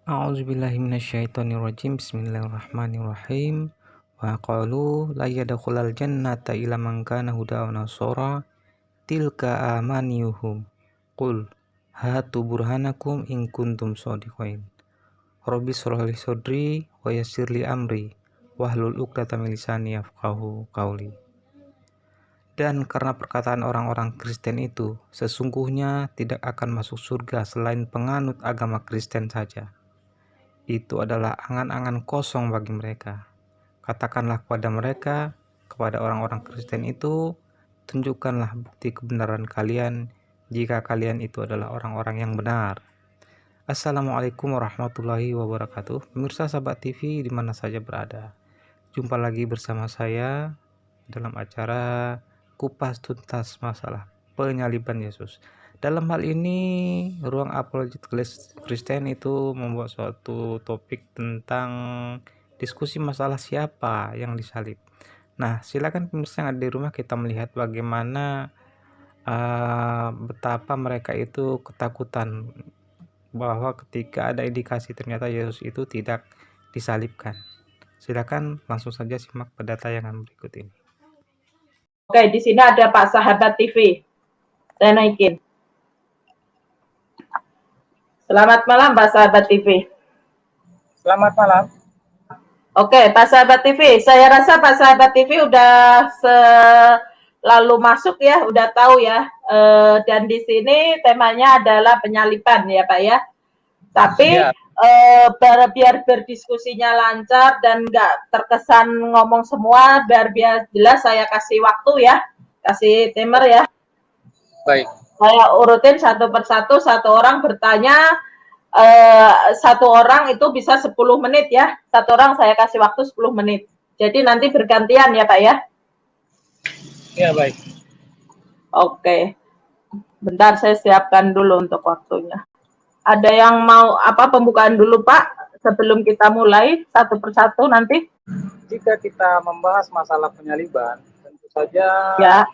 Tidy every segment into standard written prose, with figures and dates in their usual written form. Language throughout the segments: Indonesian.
A'udzubillahi minasyaitonirrajim. Bismillahirrahmanirrahim. Wa qalu la yadkhulal jannata illa man kana huda wa nasara tilka amaniyuhum. Qul hatu burhanakum in kuntum shadiqin. Rabbi shrah li sadri wa yassir li amri wahlul 'uqdatam min lisani yafqahu qawli. Dan karena perkataan orang-orang Kristen itu, sesungguhnya tidak akan masuk surga selain penganut agama Kristen saja. Itu adalah angan-angan kosong bagi mereka. Katakanlah kepada mereka, kepada orang-orang Kristen itu, tunjukkanlah bukti kebenaran kalian jika kalian itu adalah orang-orang yang benar. Assalamualaikum warahmatullahi wabarakatuh. Pemirsa Sahabat TV di mana saja berada. Jumpa lagi bersama saya dalam acara Kupas Tuntas Masalah Penyaliban Yesus. Dalam hal ini, Ruang Apologetik Kristen itu membuat suatu topik tentang diskusi masalah siapa yang disalib. Nah, silakan pemirsa yang ada di rumah kita melihat bagaimana betapa mereka itu ketakutan bahwa ketika ada indikasi ternyata Yesus itu tidak disalibkan. Silakan langsung saja simak pada tayangan berikut ini. Oke, di sini ada Pak Sahabat TV. Saya naikin. Selamat malam Pak Sahabat TV. Selamat malam. Oke, Pak Sahabat TV. Saya rasa Pak Sahabat TV udah selalu masuk ya, udah tahu ya. Dan di sini temanya adalah penyaliban ya Pak ya. Tapi ya. Biar berdiskusinya lancar dan nggak terkesan ngomong semua, biar jelas saya kasih waktu ya, kasih timer ya. Baik. Saya urutin satu persatu, satu orang bertanya, satu orang itu bisa 10 menit ya, satu orang saya kasih waktu 10 menit. Jadi nanti bergantian ya Pak ya. Ya baik. Oke, bentar saya siapkan dulu untuk waktunya. Ada yang mau pembukaan dulu Pak sebelum kita mulai satu persatu nanti? Jika kita membahas masalah penyaliban, tentu saja ya.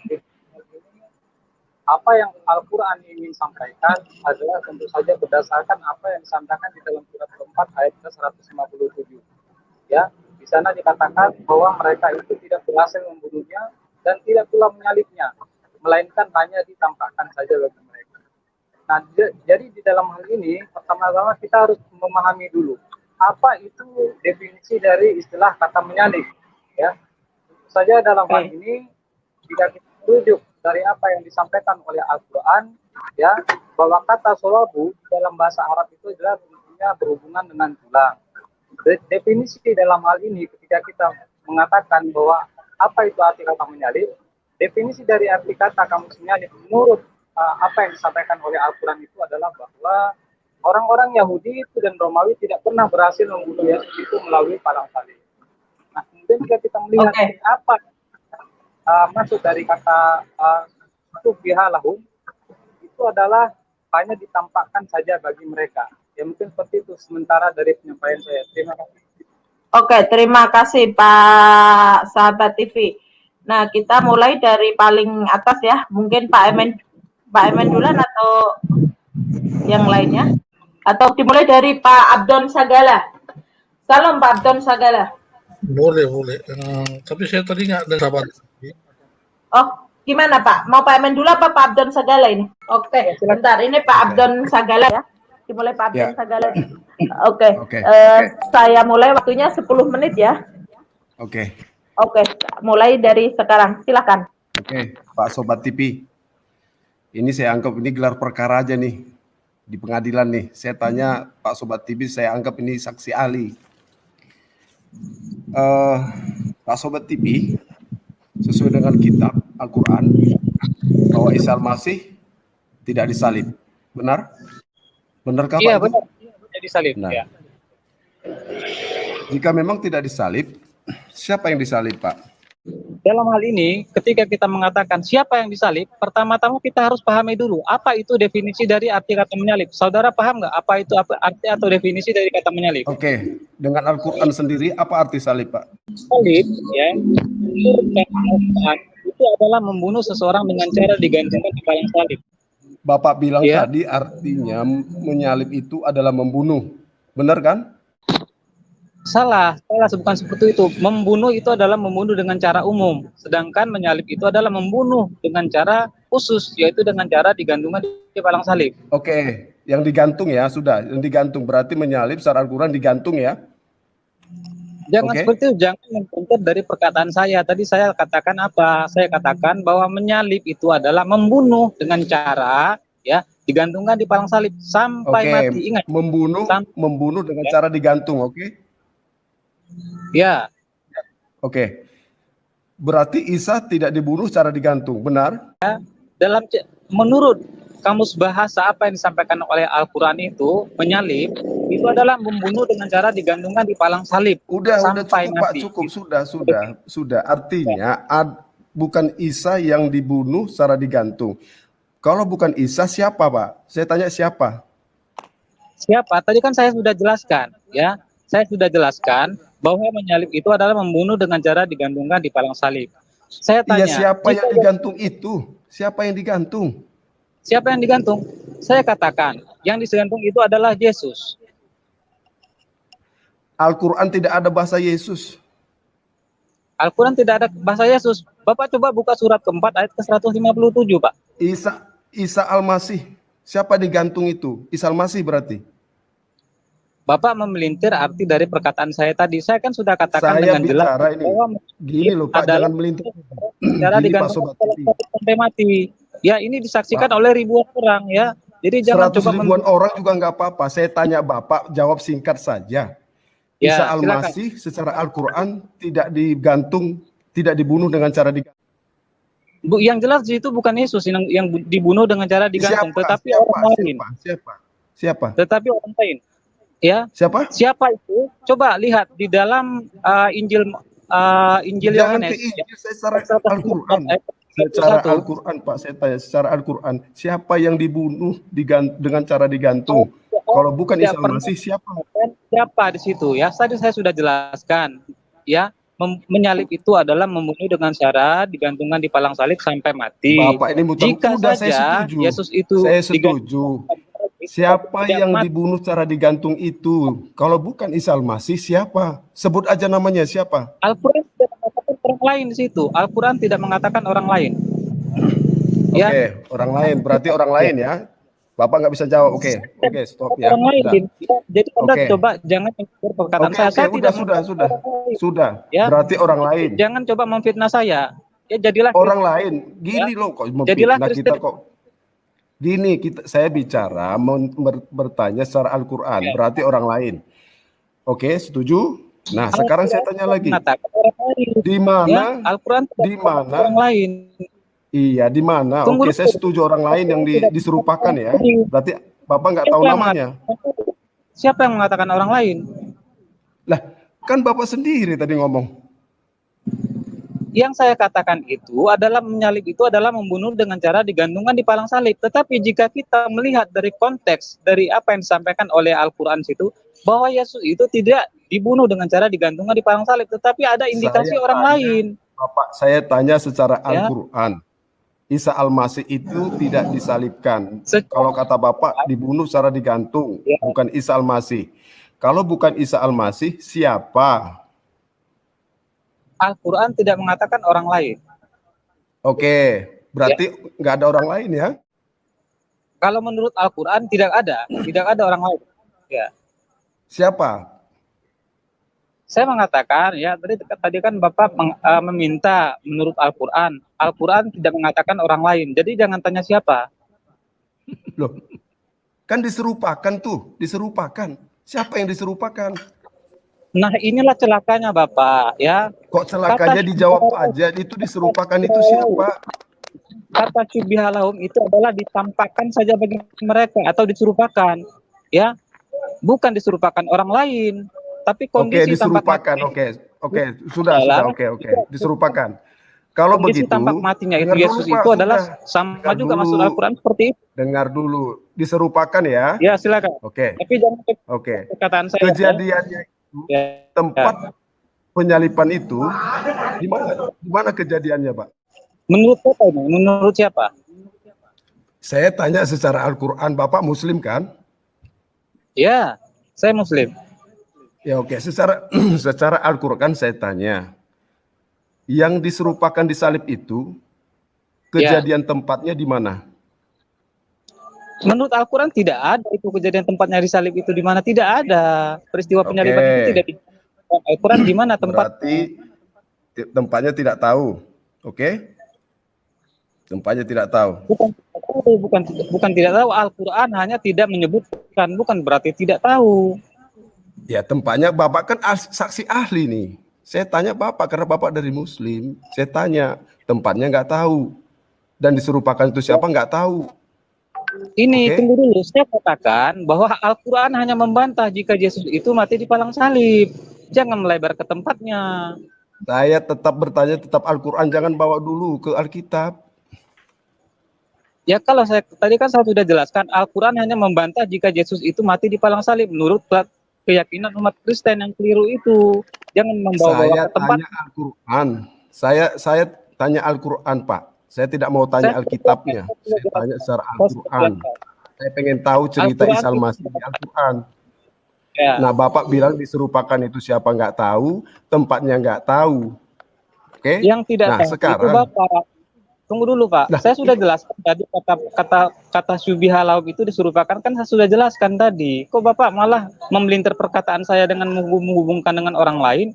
Apa yang Al-Quran ingin sampaikan adalah tentu saja berdasarkan apa yang disampaikan di dalam surat keempat ayat 157. Ya, di sana dikatakan bahwa mereka itu tidak berhasil membunuhnya dan tidak pula menyalibnya, melainkan hanya ditampakkan saja bagi mereka. Nah, jadi di dalam hal ini pertama-tama kita harus memahami dulu apa itu definisi dari istilah kata menyalib. Ya, tentu saja dalam hal ini jika kita merujuk dari apa yang disampaikan oleh Al-Quran, ya, bahwa kata solabu dalam bahasa Arab itu adalah tentunya berhubungan dengan tulang. Definisi dalam hal ini ketika kita mengatakan bahwa apa itu arti kata menyalib, definisi dari arti kata kamus menyalib menurut apa yang disampaikan oleh Al-Quran itu adalah bahwa orang-orang Yahudi itu dan Romawi tidak pernah berhasil membunuh Yesus itu melalui padang salib. Nah, kemudian jika kita melihat apa maksud dari kata lahum itu adalah hanya ditampakkan saja bagi mereka. Ya mungkin seperti itu sementara dari penyampaian saya. Terima kasih. Oke, terima kasih Pak Sahabat TV. Nah, kita mulai dari paling atas ya. Mungkin Pak Emen duluan atau yang lainnya? Atau dimulai dari Pak Abdon Sagala. Salam Pak Abdon Sagala. Boleh. Tapi saya tadi nggak ada sahabat. Oh, gimana Pak? Mau Pak Emen dulu apa Pak Abdon Sagala ini? Oke, sebentar. Ini Pak Abdon Sagala ya. Dimulai Pak Abdon Sagala. Oke. Saya mulai waktunya 10 menit ya. Oke, mulai dari sekarang. Silakan. Oke, Pak Sobat TV. Ini saya anggap ini gelar perkara aja nih di pengadilan nih. Saya tanya Pak Sobat TV, saya anggap ini saksi ahli. Pak Sobat TV, sesuai dengan kitab Al-Quran bahwa Isa Al-Masih tidak disalib, benar? Benarkah Pak? Iya benar, tidak disalib. Nah, ya. Jika memang tidak disalib, siapa yang disalib Pak? Dalam hal ini, ketika kita mengatakan siapa yang disalib, pertama-tama kita harus pahami dulu apa itu definisi dari arti kata menyalib. Saudara paham nggak apa itu arti atau definisi dari kata menyalib? Oke, dengan Al-Quran sendiri apa arti salib Pak? Salib, ya, itu adalah membunuh seseorang dengan cara digantungkan di palang salib. Bapak bilang tadi artinya menyalib itu adalah membunuh. Benar kan? Salah, bukan seperti itu. Membunuh itu adalah membunuh dengan cara umum, sedangkan menyalib itu adalah membunuh dengan cara khusus, yaitu dengan cara digantungkan di palang salib. Oke, yang digantung ya, sudah. Yang digantung berarti menyalib secara Al-Quran digantung ya. Jangan Oke. seperti itu, jangan mengkonter dari perkataan saya. Tadi saya katakan apa? Saya katakan bahwa menyalib itu adalah membunuh dengan cara ya digantungkan di palang salib sampai Oke, mati. Ingat, membunuh dengan cara digantung, oke? ya. Oke. Berarti Isa tidak dibunuh secara digantung, benar? Menurut kamus bahasa apa yang disampaikan oleh Al-Quran itu, menyalib itu adalah membunuh dengan cara digantungkan di palang salib Udah sampai cukup mati. Pak, cukup, sudah. Artinya bukan Isa yang dibunuh secara digantung. Kalau bukan Isa siapa Pak? Saya tanya siapa? Siapa? Tadi kan saya sudah jelaskan, ya. Saya sudah jelaskan bahwa menyalib itu adalah membunuh dengan cara digantungkan di palang salib. Saya tanya, siapa yang digantung itu? Siapa yang digantung? Siapa yang digantung? Saya katakan, yang digantung itu adalah Yesus. Al-Quran tidak ada bahasa Yesus. Al-Quran tidak ada bahasa Yesus. Bapak coba buka surat keempat ayat ke-157, Pak. Isa Al-Masih. Siapa digantung itu? Isa Al-Masih berarti. Bapak memelintir arti dari perkataan saya tadi. Saya kan sudah katakan saya dengan jelas bahwa gini loh Pak, jangan melintir. Cara digantung sampai mati. Ya, ini disaksikan oleh ribuan orang ya. Jadi jangan coba ribuan orang juga nggak apa-apa. Saya tanya Bapak, jawab singkat saja. Isa Al-Masih secara Al-Quran tidak digantung, tidak dibunuh dengan cara digantung. Yang jelas itu bukan Yesus yang dibunuh dengan cara digantung, tetapi orang lain. Siapa? Tetapi orang lain. Ya. Siapa itu? Coba lihat di dalam Injil Yohanes. Saya secara Al-Quran. Secara Al-Quran Pak, saya tanya secara Al-Quran, siapa yang dibunuh dengan cara digantung? Kalau bukan Isa Al-Masih siapa? Siapa di situ ya? Tadi saya sudah jelaskan ya. Menyalib itu adalah membunuh dengan cara digantungkan di palang salib sampai mati. Bapak ini jika saja saya setuju. Yesus itu saya setuju. Siapa yang dibunuh secara digantung itu? Kalau bukan Isa Al-Masih siapa? Sebut aja namanya siapa? Al-Quran tidak mengatakan orang lain di situ. Al-Quran tidak mengatakan orang lain. Oke, orang lain. Berarti orang lain ya. Bapak nggak bisa jawab. Oke, stop ya. Orang lain. Jadi Anda coba jangan mengikut perkataan saya. Saya tidak sudah. Ya? Berarti orang lain. Jangan coba memfitnah saya. Ya jadilah orang lain. Gini loh kok memfitnah kita kok. Gini, saya bicara bertanya secara Al-Quran, berarti orang lain. Oke, setuju? Nah, sekarang saya tanya lagi. Di mana? Al-Quran di mana? Orang lain. Iya, di mana? Oke, saya setuju orang lain yang diserupakan ya. Berarti Bapak nggak tahu namanya. Siapa yang mengatakan orang lain? Lah, kan Bapak sendiri tadi ngomong. Yang saya katakan itu adalah menyalib itu adalah membunuh dengan cara digantungkan di palang salib. Tetapi jika kita melihat dari konteks dari apa yang disampaikan oleh Al-Quran situ, bahwa Yesus itu tidak dibunuh dengan cara digantungkan di palang salib, tetapi ada indikasi orang lain. Bapak, saya tanya secara Al-Quran. Isa Al-Masih itu tidak disalibkan. Kalau kata Bapak dibunuh secara digantung, bukan Isa Al-Masih. Kalau bukan Isa Al-Masih, siapa? Al-Quran tidak mengatakan orang lain. Oke, berarti nggak ada orang lain ya? Kalau menurut Al-Quran tidak ada orang lain. Ya. Siapa? Saya mengatakan ya tadi kan Bapak meminta menurut Al-Quran. Al-Quran tidak mengatakan orang lain. Jadi jangan tanya siapa. Loh, kan diserupakan tuh, diserupakan. Siapa yang diserupakan? Nah, inilah celakanya Bapak ya. Kok celakanya dijawab aja, itu diserupakan itu siapa? Kata syubihalahum itu adalah ditampakkan saja bagi mereka atau diserupakan ya. Bukan diserupakan orang lain, tapi kondisi diserupakan. Oke, sudah, diserupakan. Kalau begitu, tampak matinya itu Yesus itu adalah sama juga masuk Al-Quran seperti itu. Dengar dulu, diserupakan ya. Ya, silakan. Oke. Tapi jangan perkataan saya. Kejadiannya tempat penyalipan itu di mana kejadiannya, Pak? Menurut siapa ini? Menurut siapa? Saya tanya secara Al-Quran, Bapak Muslim kan? Ya. Saya Muslim. Ya oke, secara Al-Qur'an saya tanya. Yang diserupakan di salib itu kejadian tempatnya di mana? Menurut Al-Quran tidak ada itu kejadian tempatnya di salib itu di mana, tidak ada peristiwa penyaliban itu tidak di Al-Quran di mana tempat. Berarti tempatnya tidak tahu, oke? Tempatnya tidak tahu. Bukan tidak tahu. Al-Quran hanya tidak menyebutkan, bukan berarti tidak tahu. Ya tempatnya Bapak kan saksi ahli nih. Saya tanya Bapak karena Bapak dari Muslim. Saya tanya tempatnya nggak tahu dan diserupakan itu siapa nggak tahu. Ini tunggu dulu, saya katakan bahwa Al-Quran hanya membantah jika Yesus itu mati di palang salib. Jangan melebar ke tempatnya. Saya tetap bertanya, tetap Al-Quran, jangan bawa dulu ke Alkitab. Ya kalau tadi kan saya sudah jelaskan, Al-Quran hanya membantah jika Yesus itu mati di palang salib menurut keyakinan umat Kristen yang keliru itu. Jangan membawa-bawa ke tempat. Saya tanya Al-Quran, Pak. Saya tidak mau tanya Alkitabnya. Saya tanya secara Al-Quran. Saya pengen tahu cerita Isa Al-Masih di Al-Quran. Ya. Nah, Bapak bilang diserupakan itu siapa nggak tahu, tempatnya nggak tahu. Oke? Yang tidak tahu sekarang itu Bapak. Tunggu dulu Pak. Saya sudah jelaskan tadi kata syubihalau itu diserupakan kan saya sudah jelaskan tadi. Kok Bapak malah memelintir perkataan saya dengan menghubungkan dengan orang lain?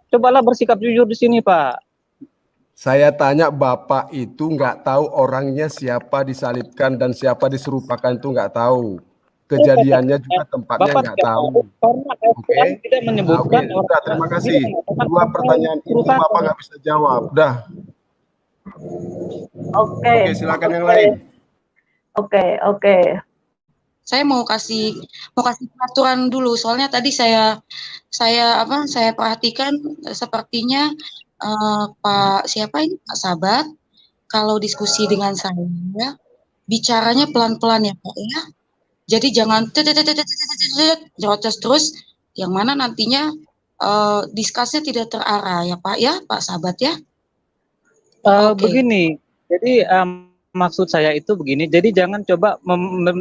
Cobalah bersikap jujur di sini Pak. Saya tanya Bapak itu nggak tahu orangnya siapa disalibkan dan siapa diserupakan itu nggak tahu. Kejadiannya juga tempatnya nggak tahu. Oke? Tidak menyebutkan Udah, terima kasih. Dua pertanyaan itu Bapak nggak bisa jawab. Udah. Oke, silakan yang lain. Oke. Saya mau kasih peraturan dulu. Soalnya tadi saya perhatikan sepertinya Pak Sabat kalau diskusi dengan saya bicaranya pelan-pelan ya Pak ya. Jadi jangan terus yang mana nantinya diskusinya tidak terarah ya Pak ya, Pak Sabat ya. Begini, jadi maksud saya itu begini, jadi jangan coba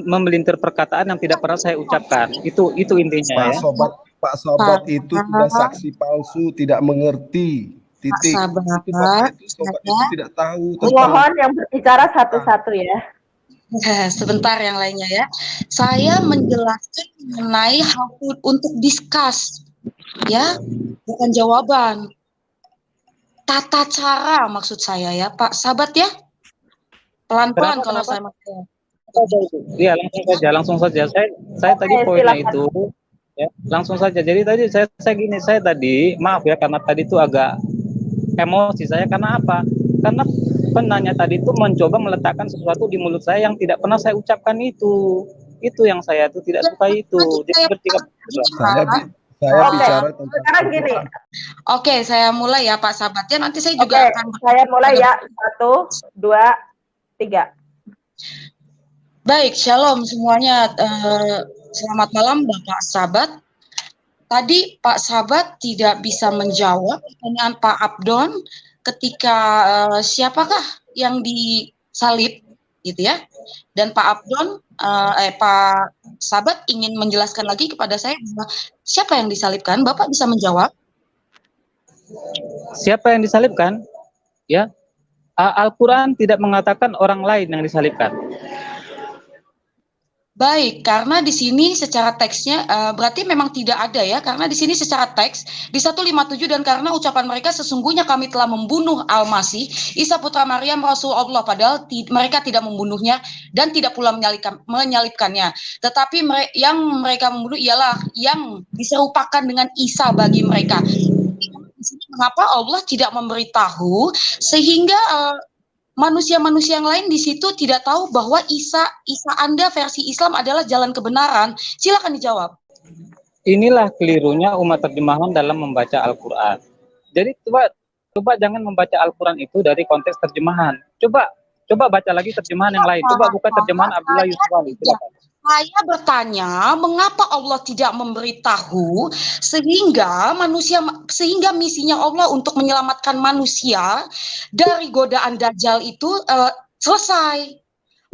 memelintir perkataan yang tidak pernah saya ucapkan. Itu intinya. Pak Sobat itu sudah saksi palsu, tidak mengerti. Titik. Pak Sobat itu tidak tahu. Mohon yang berbicara satu-satu ya. Sebentar yang lainnya ya. Saya menjelaskan mengenai hal untuk discuss, ya, bukan jawaban. Tata cara maksud saya ya Pak Sabat ya. Pelan-pelan kalau saya maksudnya. Iya langsung saja. Saya tadi poinnya itu ya langsung saja. Jadi tadi saya tadi maaf ya karena tadi itu agak emosi saya karena apa? Karena penanya tadi itu mencoba meletakkan sesuatu di mulut saya yang tidak pernah saya ucapkan itu. Itu yang saya tuh tidak suka itu. Jadi bersikap saya bicara tentang sekarang gini. Oke, saya mulai ya Pak Sabat ya. Nanti saya juga akan saya mulai ya. 1, 2, 3. Baik, shalom semuanya. Selamat malam Bapak Sabat. Tadi Pak Sabat tidak bisa menjawab pertanyaan Pak Abdon ketika siapakah yang disalib gitu ya. Dan Pak Abdon Pak Sabat ingin menjelaskan lagi kepada saya bahwa siapa yang disalibkan? Bapak bisa menjawab? Siapa yang disalibkan? Ya. Al-Quran tidak mengatakan orang lain yang disalibkan. Baik, karena di sini secara teksnya berarti memang tidak ada ya, karena di sini secara teks di 157 dan karena ucapan mereka sesungguhnya kami telah membunuh Al-Masih, Isa putra Maryam Rasulullah, padahal mereka tidak membunuhnya dan tidak pula menyalibkannya. Tetapi yang mereka membunuh ialah yang diserupakan dengan Isa bagi mereka. Mengapa Allah tidak memberitahu sehingga manusia-manusia yang lain di situ tidak tahu bahwa Isa Anda versi Islam adalah jalan kebenaran? Silakan dijawab. Inilah kelirunya umat terjemahan dalam membaca Al-Quran. Jadi coba jangan membaca Al-Quran itu dari konteks terjemahan. Coba baca lagi terjemahan yang lain. Coba buka terjemahan Abdullah Yusuf Ali. Saya bertanya, mengapa Allah tidak memberitahu sehingga misinya Allah untuk menyelamatkan manusia dari godaan Dajjal itu selesai.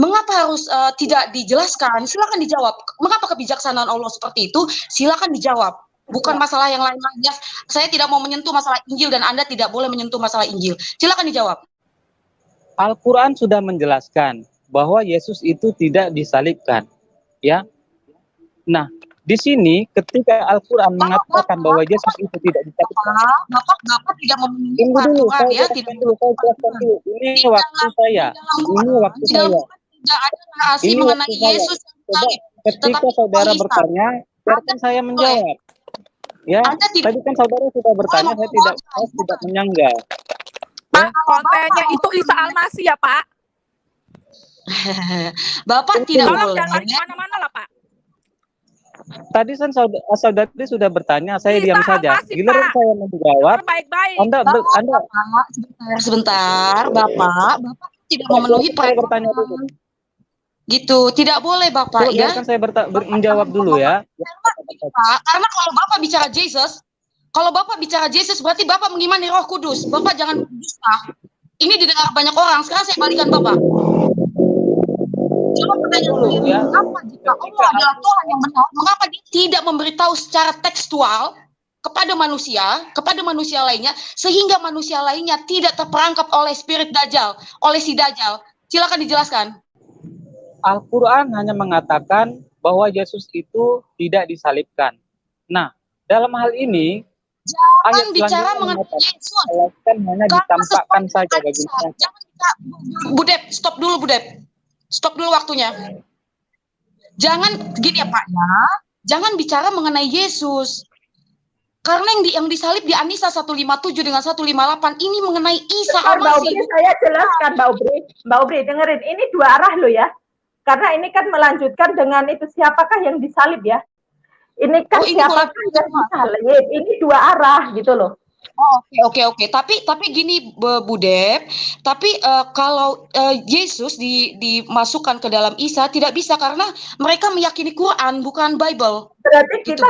Mengapa harus tidak dijelaskan? Silakan dijawab. Mengapa kebijaksanaan Allah seperti itu? Silakan dijawab. Bukan masalah yang lain-lainnya. Saya tidak mau menyentuh masalah Injil dan Anda tidak boleh menyentuh masalah Injil. Silakan dijawab. Al-Quran sudah menjelaskan bahwa Yesus itu tidak disalibkan, ya. Nah, di sini ketika Al-Quran mengatakan bahwa Yesus itu tidak disalibkan, Bapak tidak memenuhi peraturan ya, tidak ini waktu saya, tidak ada narasi mengenai Yesus yang disalib. Ketika saudara bertanya, biarkan saya menjawab. Ya, tadi kan saudara sudah bertanya, saya tidak menyanggah. Pak, kontennya itu Isa Al-Masih ya, Pak. Bapak tidak boleh. Jangan kemana-mana lah, Pak. Tadi kan saudari sudah bertanya, saya diam saja. Giliran saya menjawab, baik-baik. Anda Sebentar, Bapak tidak memenuhi pertanyaan dulu. Gitu, tidak boleh Bapak ya. Biarkan saya menjawab dulu ya. Karena kalau Bapak bicara Yesus, berarti Bapak mengimani Roh Kudus. Bapak jangan bisa. Ini didengar banyak orang. Sekarang saya balikan Bapak. Coba pertanyaan dulu ya. Mengapa jika Allah adalah Tuhan yang benar, mengapa dia tidak memberitahu secara tekstual kepada manusia lainnya, sehingga manusia lainnya tidak terperangkap oleh spirit Dajjal, oleh si Dajjal? Silakan dijelaskan. Al-Quran hanya mengatakan bahwa Yesus itu tidak disalibkan. Nah, dalam hal ini, jangan bicara mengenai Yesus. Hanya ditampakkan saja bagi mereka. Budep, stop dulu Budep. Stop dulu waktunya. Jangan gini ya Pak ya. Jangan bicara mengenai Yesus. Karena yang disalib di An-Nisa 157 dengan 158 ini mengenai Isa Al-Masih. Saya jelaskan Mbak Ubri dengerin, ini dua arah loh ya. Karena ini kan melanjutkan dengan itu siapakah yang disalib ya. Ini kan siapakah yang disalib. Ini dua arah gitu loh. Oke. Tapi gini Budep, tapi kalau Yesus dimasukkan ke dalam Isa tidak bisa karena mereka meyakini Quran bukan Bible. Berarti kita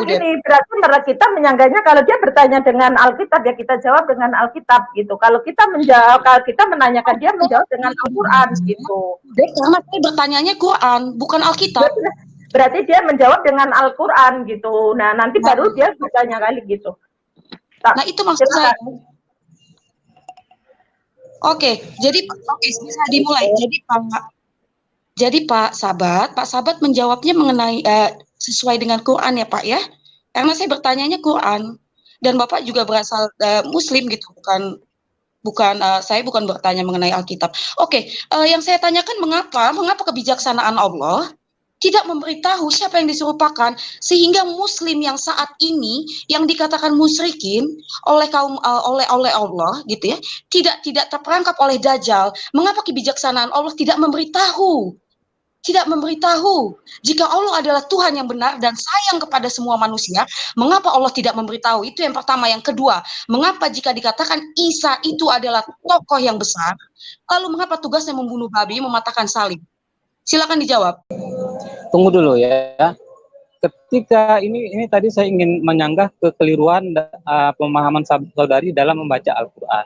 kita menyanggahnya kalau dia bertanya dengan Alkitab ya kita jawab dengan Alkitab gitu. Kalau kita menanyakan dia menjawab dengan Al-Quran gitu. Karena saya bertanyanya Quran bukan Alkitab. Berarti dia menjawab dengan Al-Quran gitu. Nah nanti baru dia bertanya kali gitu. Nah itu maksud saya. Oke, jadi bisa dimulai. Jadi Pak Sabat menjawabnya mengenai sesuai dengan Quran ya Pak ya. Karena saya bertanyanya Quran dan Bapak juga berasal Muslim gitu, saya bukan bertanya mengenai Alkitab. Oke, yang saya tanyakan mengapa kebijaksanaan Allah tidak memberitahu siapa yang diserupakan sehingga Muslim yang saat ini yang dikatakan musyrikin oleh Allah gitu ya tidak terperangkap oleh Dajjal. Mengapa kebijaksanaan Allah tidak memberitahu jika Allah adalah Tuhan yang benar dan sayang kepada semua manusia? Mengapa Allah tidak memberitahu? Itu yang pertama. Yang kedua, mengapa jika dikatakan Isa itu adalah tokoh yang besar, lalu mengapa tugasnya membunuh babi, mematahkan salib? Silakan dijawab. Tunggu dulu ya. Ketika ini tadi saya ingin menyanggah kekeliruan pemahaman saudari dalam membaca Al-Quran.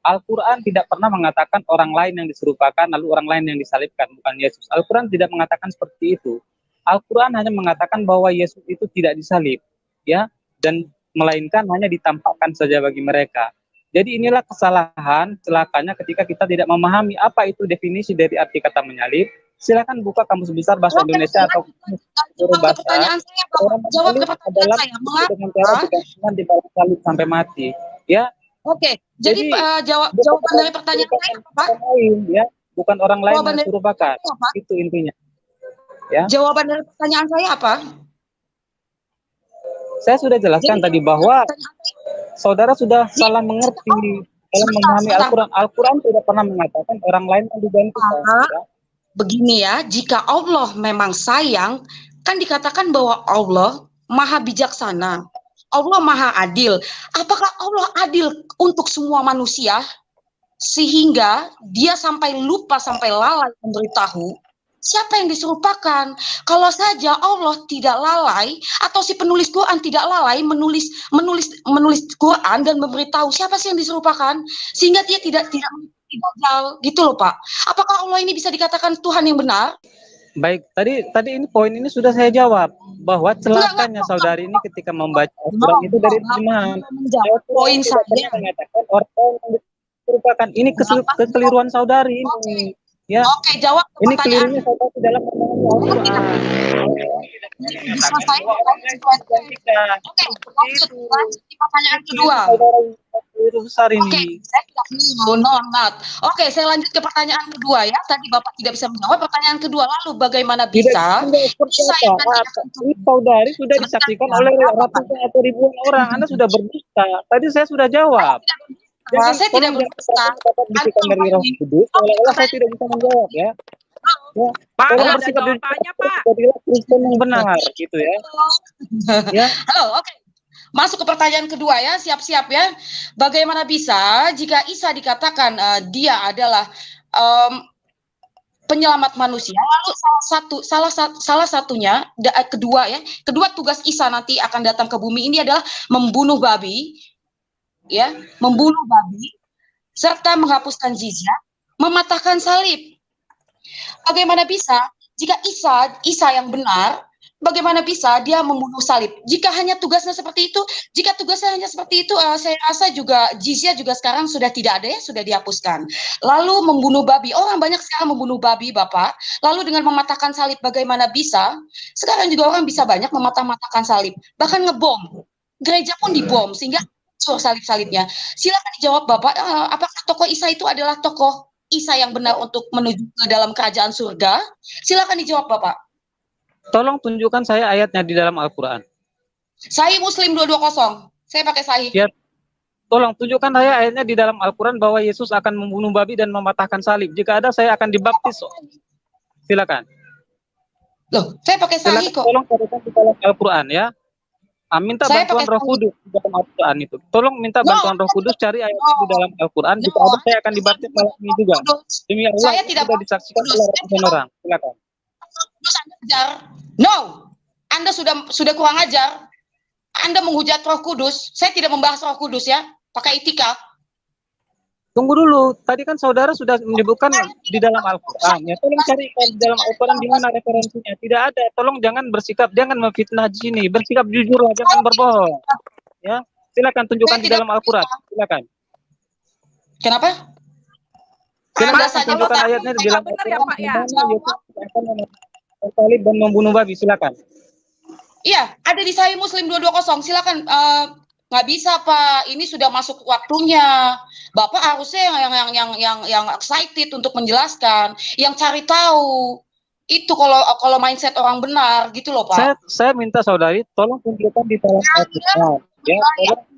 Al-Quran tidak pernah mengatakan orang lain yang diserupakan lalu orang lain yang disalibkan, bukan Yesus. Al-Quran tidak mengatakan seperti itu. Al-Quran hanya mengatakan bahwa Yesus itu tidak disalib, ya, dan melainkan hanya ditampakkan saja bagi mereka. Jadi inilah kesalahan celakanya ketika kita tidak memahami apa itu definisi dari arti kata menyalib. Silakan buka kamus besar bahasa Indonesia atau bahasa. Jawab ke pertanyaan saya. Dengan cara dengan dibalas salib sampai mati, ya. Oke. Jadi jawaban dari pertanyaan saya apa? Ya, bukan orang lain yang merupakan. Itu intinya. Ya. Jawaban dari pertanyaan saya apa? Saya sudah jelaskan tadi bahwa saudara sudah salah mengerti dalam memahami Al-Quran. Al-Quran tidak pernah mengatakan orang lain yang digantikan. Begini ya, jika Allah memang sayang, kan dikatakan bahwa Allah maha bijaksana, Allah maha adil. Apakah Allah adil untuk semua manusia sehingga dia sampai lupa, sampai lalai memberitahu siapa yang diserupakan? Kalau saja Allah tidak lalai atau si penulis Quran tidak lalai menulis Quran dan memberitahu siapa sih yang diserupakan, sehingga dia tidak Dajjal, gitu loh Pak. Apakah Allah ini bisa dikatakan Tuhan yang benar? Baik, tadi ini poin ini sudah saya jawab bahwa celakanya saudari ini ketika membaca Al-Quran itu dari terjemahan. Menjawab poin saya. Mengatakan orang yang merupakan ini kekeliruan saudari ini. Ya. Oke, jawab ini pertanyaan. kelirunya saudari dalam Al-Quran. Oke, lanjut di pertanyaan kedua. Besar ini. Oke, saya tidak Oke, saya lanjut ke pertanyaan kedua ya. Tadi Bapak tidak bisa menjawab pertanyaan kedua. Lalu bagaimana bisa? Ini saudari sudah disaksikan oleh ratusan atau ribuan orang. Anda sudah berdusta. Tadi saya sudah jawab. Saya tidak berdusta. Dari Roh Kudus, seolah-olah saya tidak bisa menjawab ya. Pak, Tolong ada bersikap jawabannya, Pak. jadilah Kristen yang benar gitu ya. Ya. Halo, oke. Masuk ke pertanyaan kedua ya, siap-siap ya. Bagaimana bisa jika Isa dikatakan dia adalah penyelamat manusia, lalu salah satunya kedua tugas Isa nanti akan datang ke bumi ini adalah membunuh babi, ya, membunuh babi, serta menghapuskan jizyah, mematahkan salib. Bagaimana bisa jika Isa yang benar, bagaimana bisa dia membunuh salib? Jika hanya tugasnya seperti itu, saya rasa juga jizyah juga sekarang sudah tidak ada ya, sudah dihapuskan. Lalu membunuh babi, orang banyak sekarang membunuh babi, Bapak. Lalu dengan mematahkan salib, bagaimana bisa? Sekarang juga orang bisa banyak mematahkan salib, bahkan ngebom. Gereja pun dibom sehingga salib-salibnya. Silakan dijawab Bapak, apakah tokoh Isa itu adalah tokoh Isa yang benar untuk menuju ke dalam kerajaan surga? Silakan dijawab Bapak. Tolong tunjukkan saya ayatnya di dalam Al-Quran. Sahih Muslim 220. Saya pakai Sahih. Ya, tolong tunjukkan saya ayatnya di dalam Al-Quran bahwa Yesus akan membunuh babi dan mematahkan salib. Jika ada, saya akan dibaptis. Silakan. Loh, saya pakai Sahih kok. Tolong carikan di dalam Al-Quran ya. Minta bantuan Roh Kudus di dalam Al-Quran itu. Tolong minta bantuan Roh Kudus, cari ayat di dalam Al-Quran. Jika ada, saya akan dibaptis malam ini juga. Demi Allah, saya tidak sudah disaksikan oleh ratusan orang. Silakan. No, Anda sudah kurang ajar. Anda menghujat Roh Kudus. Saya tidak membahas Roh Kudus ya, pakai etika. Tunggu dulu, tadi kan saudara sudah menyebutkan di dalam Al-Quran. Ya, tolong cari di dalam Al-Quran di mana referensinya. Tidak ada. Tolong jangan memfitnah di sini. Bersikap jujurlah, jangan berbohong. Ya, silakan tunjukkan di dalam Al-Quran. Silakan. Kenapa? Silakan tunjukkan ayatnya di dalam Al-Quran. Salib dan membunuh babi. Silakan. Iya, ada di Sahih Muslim 220. Silakan. Nggak bisa Pak, ini sudah masuk waktunya. Bapak harusnya yang excited untuk menjelaskan, yang cari tahu. Itu kalau mindset orang benar gitu loh Pak. Saya minta saudari tolong tunjukkan di dalam Al-Quran. Ya,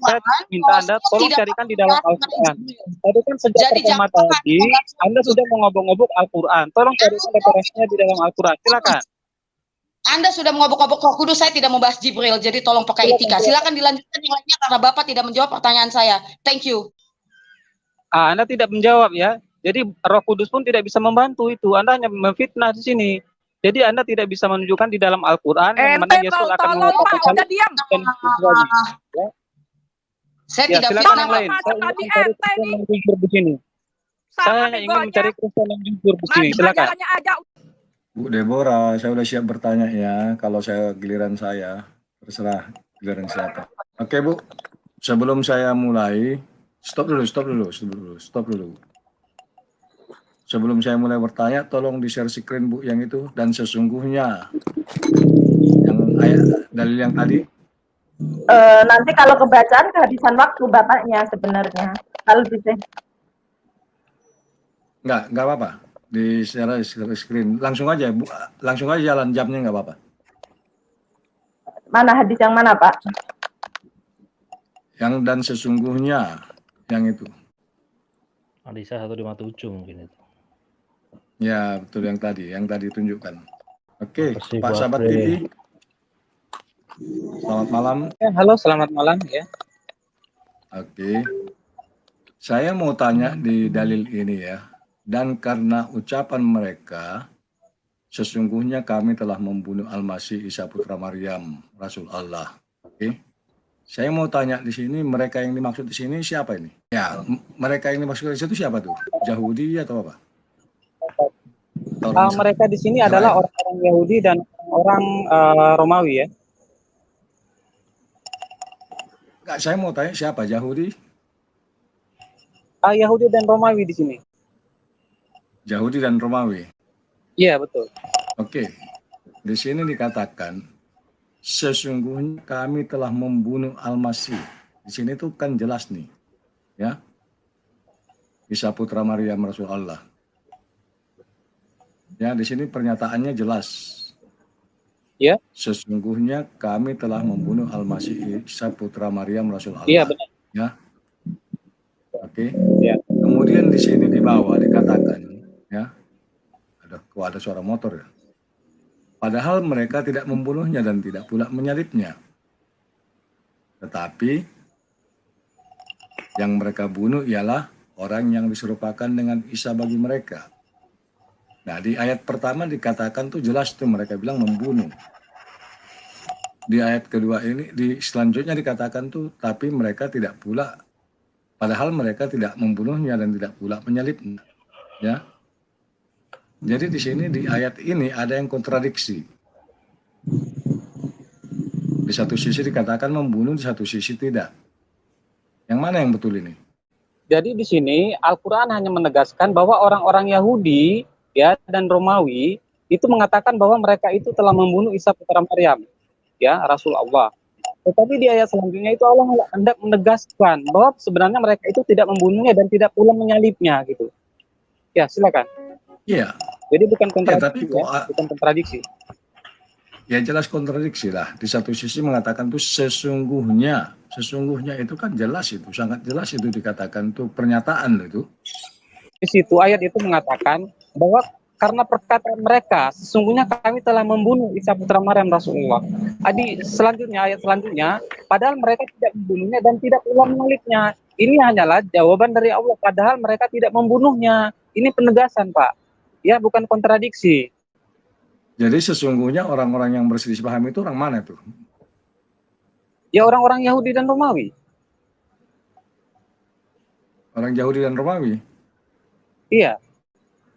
saya minta Anda tolong carikan di dalam Al-Quran. Tadi kan sejak pertama tadi Anda sudah mengobok-ngobok Al-Quran. Tolong carikan referensinya di dalam Al-Quran. Silakan. Anda sudah mengobok-obok Roh Kudus, saya tidak membahas Jibril, jadi tolong pakai etika. Silakan dilanjutkan yang lainnya karena Bapak tidak menjawab pertanyaan saya. Thank you. Anda tidak menjawab ya. Jadi Roh Kudus pun tidak bisa membantu itu. Anda hanya memfitnah di sini. Jadi Anda tidak bisa menunjukkan di dalam Al-Quran yang mana Yesus akan mengatakan salib diam. Ya. Saya Ya, tidak silakan yang fitnah. lain. Saya ingin mencari Kristen yang jujur di sini. Saya ingin mencari Kristen yang jujur di sini. Silakan. Bu Deborah, saya udah siap bertanya ya. Kalau giliran saya, terserah giliran siapa. Oke Bu, sebelum saya mulai, stop dulu. Sebelum saya mulai bertanya, tolong di-share screen Bu yang itu. Dan sesungguhnya, yang ayat dalil yang tadi. Nanti kalau kebacaan kehabisan waktu Bapaknya sebenarnya. Kalau bisa. Enggak apa-apa. Di share screen langsung aja Bu, langsung aja jalan jamnya nggak apa-apa. Mana hadis yang mana Pak? Yang dan sesungguhnya yang itu. Hadis 157 mungkin itu. Ya betul yang tadi tunjukkan. Oke, Pak Sahabat TV. Selamat malam. Ya, halo, selamat malam ya. Oke. Saya mau tanya di dalil ini ya. Dan karena ucapan mereka, sesungguhnya kami telah membunuh Al-Masih Isa Putra Maryam, Rasul Allah. Oke. Saya mau tanya di sini, mereka yang dimaksud di sini siapa ini? Ya, mereka yang dimaksud di situ siapa tuh? Yahudi atau apa? Mereka di sini adalah orang-orang Yahudi dan orang Romawi ya. Enggak, saya mau tanya siapa? Yahudi? Yahudi dan Romawi di sini. Yahudi dan Romawi. Iya, betul. Oke. Di sini dikatakan sesungguhnya kami telah membunuh Al-Masih. Di sini tuh kan jelas nih. Ya. Isa putra Maryam Rasulullah. Ya, di sini pernyataannya jelas. Ya. Sesungguhnya kami telah membunuh Al-Masih Isa putra Maryam Rasulullah. Iya, benar. Ya. Oke. Ya. Kemudian di sini di bawah dikatakan, ya. Ada suara motor ya. Padahal mereka tidak membunuhnya dan tidak pula menyalibnya. Tetapi yang mereka bunuh ialah orang yang diserupakan dengan Isa bagi mereka. Nah, di ayat pertama dikatakan tuh jelas tuh mereka bilang membunuh. Di ayat kedua ini, di selanjutnya dikatakan tuh tapi mereka tidak pula, padahal mereka tidak membunuhnya dan tidak pula menyalibnya. Ya. Jadi di sini di ayat ini ada yang kontradiksi. Di satu sisi dikatakan membunuh, di satu sisi tidak. Yang mana yang betul ini? Jadi di sini Al-Qur'an hanya menegaskan bahwa orang-orang Yahudi ya dan Romawi itu mengatakan bahwa mereka itu telah membunuh Isa putra Maryam, ya, Rasul Allah. Tetapi di ayat selanjutnya itu Allah hendak menegaskan bahwa sebenarnya mereka itu tidak membunuhnya dan tidak pula menyalibnya gitu. Ya, silakan. Iya. Jadi bukan kontradiksi, bukan kontradiksi. Ya jelas kontradiksi lah. Di satu sisi mengatakan tuh sesungguhnya itu kan jelas itu, sangat jelas itu dikatakan tuh pernyataan itu. Di situ ayat itu mengatakan bahwa karena perkataan mereka, sesungguhnya kami telah membunuh Isa putra Maryam Rasulullah. Ayat selanjutnya, padahal mereka tidak membunuhnya dan tidak pula menyalibnya. Ini hanyalah jawaban dari Allah, padahal mereka tidak membunuhnya. Ini penegasan, Pak. Ya, bukan kontradiksi. Jadi sesungguhnya orang-orang yang berselisih paham itu orang mana tuh? Ya, orang-orang Yahudi dan Romawi. Orang Yahudi dan Romawi? Iya.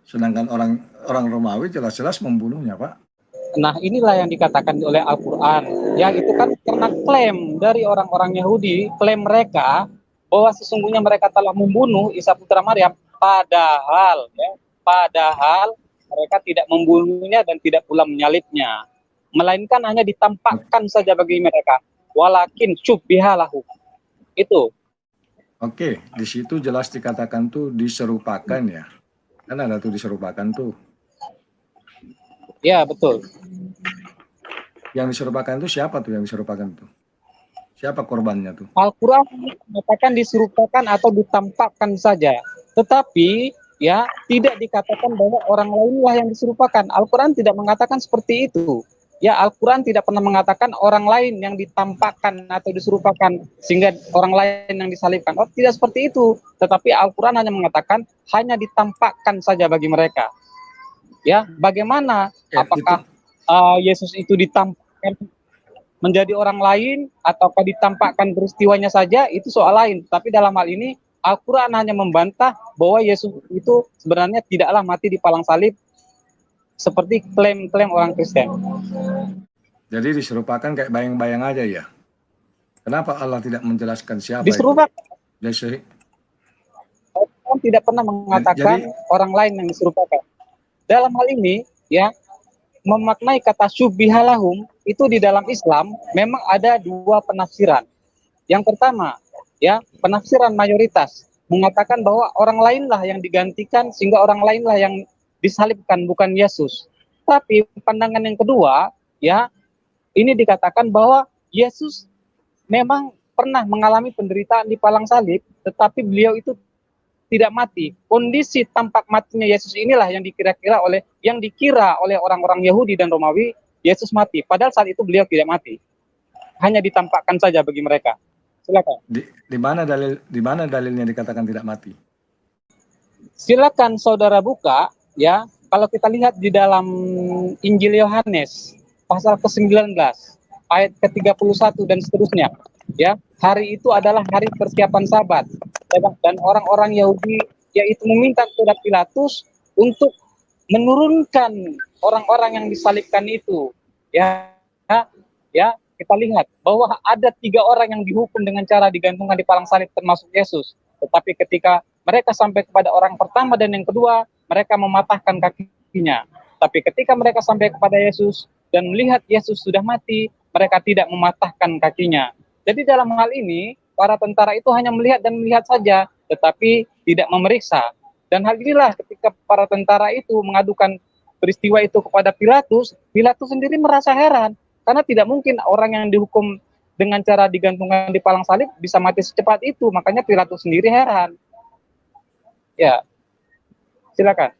Sedangkan orang Romawi jelas-jelas membunuhnya, Pak. Nah, inilah yang dikatakan oleh Al-Qur'an. Ya, itu kan karena klaim dari orang-orang Yahudi, klaim mereka bahwa sesungguhnya mereka telah membunuh Isa putra Maryam, padahal mereka tidak membunuhnya dan tidak pula menyalibnya, melainkan hanya ditampakkan saja bagi mereka. Walakin syubbihalahu. Itu. Oke, di situ jelas dikatakan tuh diserupakan ya. Kan ada tuh diserupakan tuh. Ya, betul. Yang diserupakan tuh siapa tuh yang diserupakan tuh? Siapa korbannya tuh? Al-Qur'an mengatakan diserupakan atau ditampakkan saja. Tetapi ya tidak dikatakan bahwa orang lainlah yang diserupakan. Al-Qur'an tidak mengatakan seperti itu. Ya, Al-Qur'an tidak pernah mengatakan orang lain yang ditampakkan atau diserupakan sehingga orang lain yang disalibkan. Oh, tidak seperti itu. Tetapi Al-Qur'an hanya mengatakan hanya ditampakkan saja bagi mereka. Ya, bagaimana apakah Yesus itu ditampakkan menjadi orang lain ataukah ditampakkan peristiwanya saja, itu soal lain. Tapi dalam hal ini Al-Qur'an hanya membantah bahwa Yesus itu sebenarnya tidaklah mati di palang salib seperti klaim-klaim orang Kristen. Jadi diserupakan kayak bayang-bayang aja ya. Kenapa Allah tidak menjelaskan siapa diserupakan itu? Allah tidak pernah mengatakan orang lain yang diserupakan. Dalam hal ini ya, memaknai kata syubbihalahum itu di dalam Islam memang ada dua penafsiran. Yang pertama, ya, penafsiran mayoritas mengatakan bahwa orang lainlah yang digantikan sehingga orang lainlah yang disalibkan, bukan Yesus. Tapi pandangan yang kedua, ya, ini dikatakan bahwa Yesus memang pernah mengalami penderitaan di palang salib, tetapi beliau itu tidak mati. Kondisi tampak matinya Yesus inilah yang dikira oleh orang-orang Yahudi dan Romawi Yesus mati. Padahal saat itu beliau tidak mati. Hanya ditampakkan saja bagi mereka. Silakan. Di mana dalilnya dikatakan tidak mati? Silakan saudara buka ya. Kalau kita lihat di dalam Injil Yohanes pasal ke-19 ayat ke-31 dan seterusnya. Ya, hari itu adalah hari persiapan Sabat. Dan orang-orang Yahudi yaitu meminta kepada Pilatus untuk menurunkan orang-orang yang disalibkan itu. Ya, ya, kita lihat bahwa ada 3 orang yang dihukum dengan cara digantungkan di palang salib termasuk Yesus. Tetapi ketika mereka sampai kepada orang pertama dan yang kedua, mereka mematahkan kakinya. Tapi ketika mereka sampai kepada Yesus dan melihat Yesus sudah mati, mereka tidak mematahkan kakinya. Jadi dalam hal ini, para tentara itu hanya melihat dan melihat saja, tetapi tidak memeriksa. Dan hal inilah ketika para tentara itu mengadukan peristiwa itu kepada Pilatus, Pilatus sendiri merasa heran, karena tidak mungkin orang yang dihukum dengan cara digantungkan di palang salib bisa mati secepat itu, makanya Pilatus sendiri heran. Ya, silakan.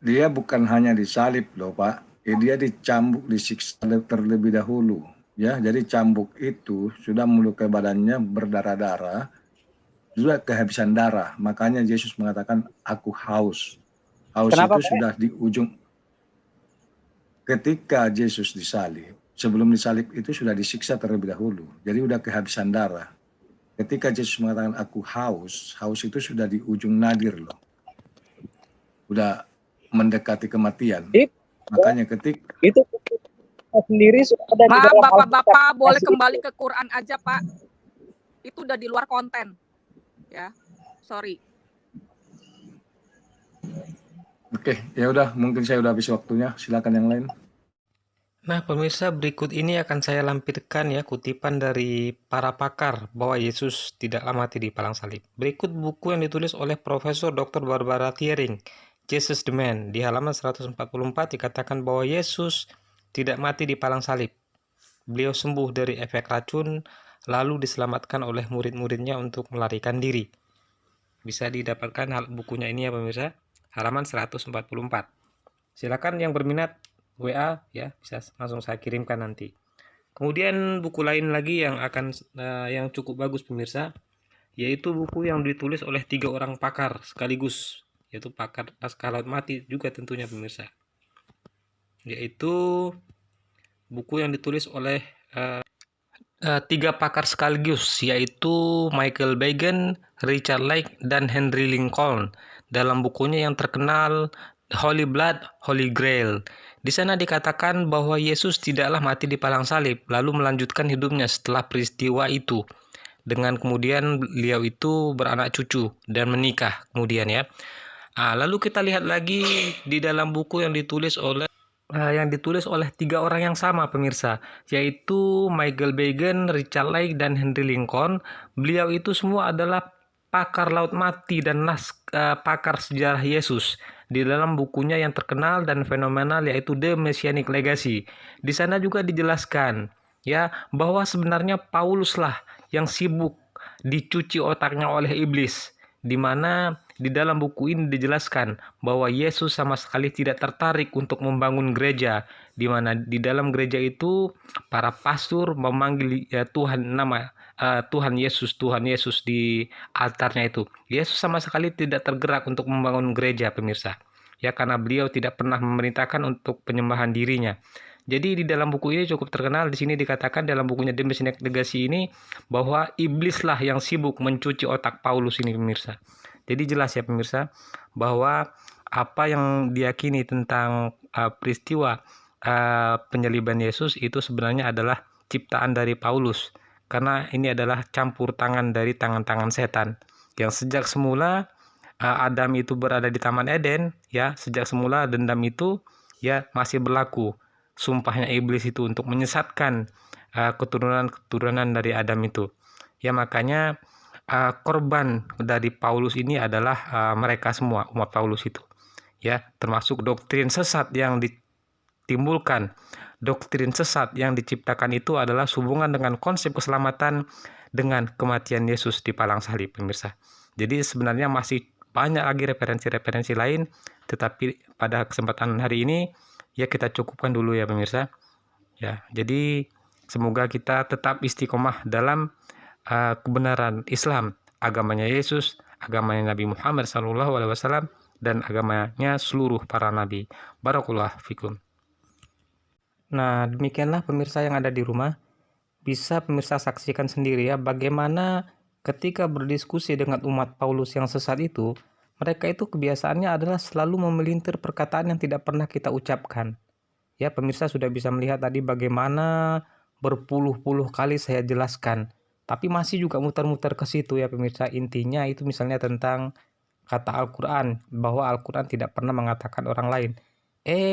Dia bukan hanya disalib loh Pak, dia dicambuk, disiksa terlebih dahulu. Ya, jadi cambuk itu sudah melukai badannya, berdarah-darah, sudah kehabisan darah. Makanya Yesus mengatakan, aku haus. Haus Kenapa, itu Pak? sudah di ujung. Ketika Yesus disalib, sebelum disalib itu sudah disiksa terlebih dahulu. Jadi sudah kehabisan darah. Ketika Yesus mengatakan aku haus, haus itu sudah di ujung nadir loh. Udah mendekati kematian. Makanya ketika itu sendiri sudah ada di Maaf dalam Bapak-bapak, boleh kembali ke Quran aja Pak. Itu udah di luar konten. Ya, sorry. Oke, ya udah, mungkin saya udah habis waktunya. Silakan yang lain. Nah, pemirsa, berikut ini akan saya lampirkan ya kutipan dari para pakar bahwa Yesus tidaklah mati di palang salib. Berikut buku yang ditulis oleh Profesor Dr. Barbara Thiering, Jesus the Man. Di halaman 144 dikatakan bahwa Yesus tidak mati di palang salib. Beliau sembuh dari efek racun, lalu diselamatkan oleh murid-muridnya untuk melarikan diri. Bisa didapatkan bukunya ini ya pemirsa, halaman 144. Silakan yang berminat WA ya, bisa langsung saya kirimkan nanti. Kemudian buku lain lagi yang yang cukup bagus pemirsa, yaitu buku yang ditulis oleh 3 orang pakar sekaligus, yaitu pakar naskah laut mati juga tentunya pemirsa. Yaitu buku yang ditulis oleh 3 pakar sekaligus, yaitu Michael Bagan, Richard Lake, dan Henry Lincoln dalam bukunya yang terkenal Holy Blood, Holy Grail. Di sana dikatakan bahwa Yesus tidaklah mati di palang salib, lalu melanjutkan hidupnya setelah peristiwa itu. Dengan kemudian beliau itu beranak cucu dan menikah kemudian ya. Lalu kita lihat lagi di dalam buku yang ditulis oleh 3 orang yang sama pemirsa, yaitu Michael Bagan, Richard Lake, dan Henry Lincoln. Beliau itu semua adalah pakar laut mati dan pakar sejarah Yesus. Di dalam bukunya yang terkenal dan fenomenal yaitu The Messianic Legacy. Di sana juga dijelaskan ya bahwa sebenarnya Pauluslah yang sibuk dicuci otaknya oleh iblis, di mana di dalam buku ini dijelaskan bahwa Yesus sama sekali tidak tertarik untuk membangun gereja, di mana di dalam gereja itu para pastor memanggil ya Tuhan Tuhan Yesus di altarnya itu. Yesus sama sekali tidak tergerak untuk membangun gereja pemirsa. Ya karena beliau tidak pernah memerintahkan untuk penyembahan dirinya. Jadi di dalam buku ini cukup terkenal, di sini dikatakan dalam bukunya The Messianic Legacy ini bahwa iblislah yang sibuk mencuci otak Paulus ini pemirsa. Jadi jelas ya pemirsa bahwa apa yang diyakini tentang peristiwa penyaliban Yesus itu sebenarnya adalah ciptaan dari Paulus, karena ini adalah campur tangan dari tangan-tangan setan yang sejak semula Adam itu berada di Taman Eden ya, sejak semula dendam itu ya masih berlaku. Sumpahnya iblis itu untuk menyesatkan keturunan dari Adam itu. Ya makanya korban dari Paulus ini adalah mereka semua umat Paulus itu. Ya, termasuk doktrin sesat yang ditimbulkan. Doktrin sesat yang diciptakan itu adalah hubungan dengan konsep keselamatan dengan kematian Yesus di palang salib pemirsa. Jadi sebenarnya masih banyak lagi referensi-referensi lain, tetapi pada kesempatan hari ini ya kita cukupkan dulu ya pemirsa. Ya, jadi semoga kita tetap istiqomah dalam kebenaran Islam, agamanya Yesus, agamanya Nabi Muhammad SAW, dan agamanya seluruh para nabi. Barakallahu fikum. Nah, demikianlah pemirsa yang ada di rumah. bisa pemirsa saksikan sendiri ya bagaimana ketika berdiskusi dengan umat Paulus yang sesat itu, mereka itu kebiasaannya adalah selalu memelintir perkataan yang tidak pernah kita ucapkan. Ya, pemirsa sudah bisa melihat tadi bagaimana berpuluh-puluh kali saya jelaskan, tapi masih juga muter-muter ke situ ya pemirsa. Intinya itu misalnya tentang kata Al-Quran, bahwa Al-Quran tidak pernah mengatakan orang lain.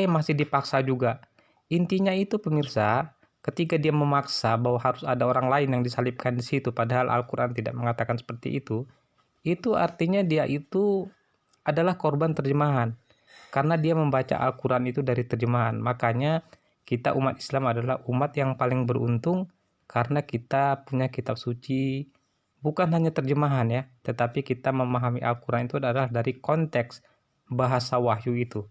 Masih dipaksa juga. Intinya itu pemirsa, ketika dia memaksa bahwa harus ada orang lain yang disalibkan di situ, padahal Al-Quran tidak mengatakan seperti itu artinya dia itu adalah korban terjemahan. Karena dia membaca Al-Quran itu dari terjemahan. Makanya kita umat Islam adalah umat yang paling beruntung karena kita punya kitab suci, bukan hanya terjemahan ya, tetapi kita memahami Al-Quran itu adalah dari konteks bahasa wahyu itu.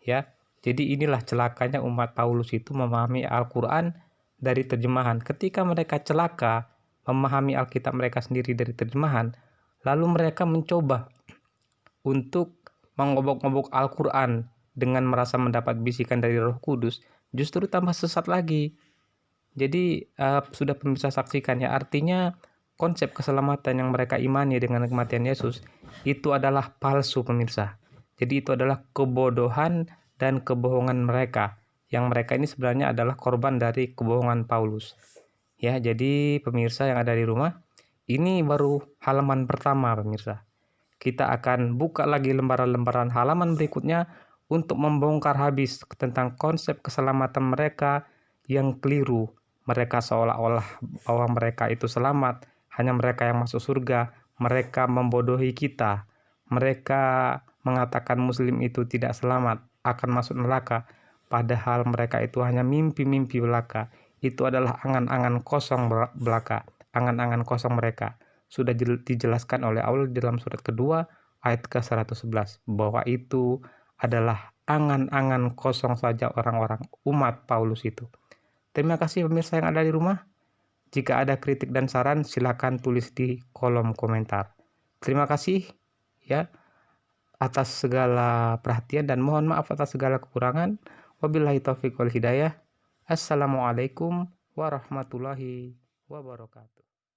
Ya, jadi inilah celakanya umat Paulus itu memahami Al-Quran dari terjemahan. Ketika mereka celaka memahami Alkitab mereka sendiri dari terjemahan, lalu mereka mencoba untuk mengobok-ngobok Al-Quran dengan merasa mendapat bisikan dari Roh Kudus, justru tambah sesat lagi. Jadi sudah pemirsa saksikan ya, artinya konsep keselamatan yang mereka imani dengan kematian Yesus itu adalah palsu pemirsa. Jadi itu adalah kebodohan dan kebohongan mereka. Yang mereka ini sebenarnya adalah korban dari kebohongan Paulus. Ya, jadi pemirsa yang ada di rumah, ini baru halaman pertama pemirsa. Kita akan buka lagi lembaran-lembaran halaman berikutnya untuk membongkar habis tentang konsep keselamatan mereka yang keliru. Mereka seolah-olah bahwa mereka itu selamat, hanya mereka yang masuk surga. Mereka membodohi kita. Mereka mengatakan Muslim itu tidak selamat, akan masuk neraka. Padahal mereka itu hanya mimpi-mimpi belaka. Itu adalah angan-angan kosong belaka, angan-angan kosong mereka. Sudah dijelaskan oleh Allah dalam surat kedua ayat ke-111 bahwa itu adalah angan-angan kosong saja orang-orang umat Paulus itu. Terima kasih pemirsa yang ada di rumah. Jika ada kritik dan saran silakan tulis di kolom komentar. Terima kasih ya atas segala perhatian dan mohon maaf atas segala kekurangan. Wabillahi taufiq wal hidayah. Assalamualaikum warahmatullahi wabarakatuh.